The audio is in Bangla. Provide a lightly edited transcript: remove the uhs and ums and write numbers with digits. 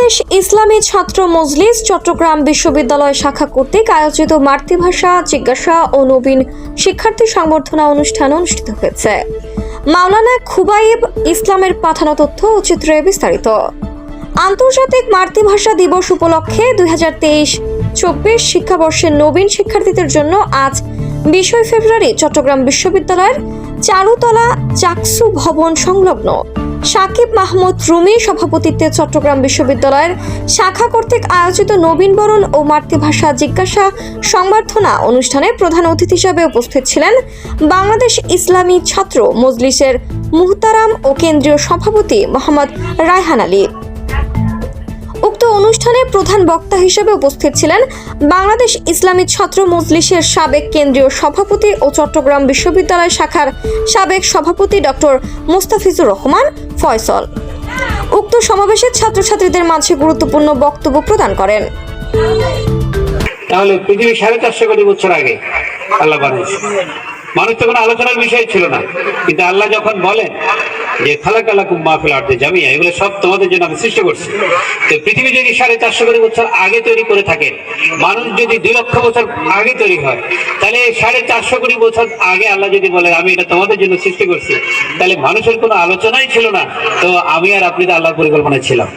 বাংলাদেশ ইসলামী ছাত্র মজলিস চট্টগ্রাম বিশ্ববিদ্যালয় শাখা কর্তৃক আয়োজিত মাতৃভাষা জিজ্ঞাসা ও নবীন শিক্ষার্থী সংবর্ধনা অনুষ্ঠান অনুষ্ঠিত হয়েছে। মাওলানা খুবাইব ইসলামের পাঠানো তথ্য ও চিত্রে বিস্তারিত। আন্তর্জাতিক মাতৃভাষা দিবস উপলক্ষে 2023-24 শিক্ষাবর্ষের নবীন শিক্ষার্থীদের জন্য আজ 20 ফেব্রুয়ারি চট্টগ্রাম বিশ্ববিদ্যালয়ের চারুতলা চাকসু ভবন সংলগ্ন সাকিব মাহমুদ রুমি সভাপতিত্বে চট্টগ্রাম বিশ্ববিদ্যালয়ের শাখা কর্তৃক আয়োজিত নবীনবরণ ও মাতৃভাষা জিজ্ঞাসা সংবর্ধনা অনুষ্ঠানে প্রধান অতিথি হিসেবে উপস্থিত ছিলেন বাংলাদেশ ইসলামী ছাত্র মজলিসের মুহতারাম ও কেন্দ্রীয় সভাপতি মোহাম্মদ রায়হান আলী। উক্ত অনুষ্ঠানে প্রধান বক্তা হিসেবে উপস্থিত ছিলেন বাংলাদেশ ইসলামী ছাত্র মজলিসের সাবেক কেন্দ্রীয় সভাপতি ও চট্টগ্রাম বিশ্ববিদ্যালয় শাখার সাবেক সভাপতি ডক্টর মুস্তাফিজুর রহমান ফয়সল। উক্ত সমাবেশে ছাত্রছাত্রীদের মাঝে গুরুত্বপূর্ণ বক্তব্য প্রদান করেন। তাহলে পৃথিবী 450 কোটি বছর আগে আল্লাহ বানিয়েছে। মানুষ তো কোনো আলোচনার বিষয় ছিল না, কিন্তু আল্লাহ যখন বলেন যে খালাকালাকুম মা ফিল আরদি জামিয়া, এগুলো সব তোমাদের জন্য আমি সৃষ্টি করছি। তো পৃথিবী যদি 450 কোটি বছর আগে তৈরি করে থাকে, মানুষ যদি 2 লক্ষ বছর আগে তৈরি হয়, তাহলে 450 কোটি বছর আগে আল্লাহ যদি বলে আমি এটা তোমাদের জন্য সৃষ্টি করছি, তাহলে মানুষের কোনো আলোচনাই ছিল না। তো আমি আর আপনি তো আল্লাহর পরিকল্পনায় ছিলাম।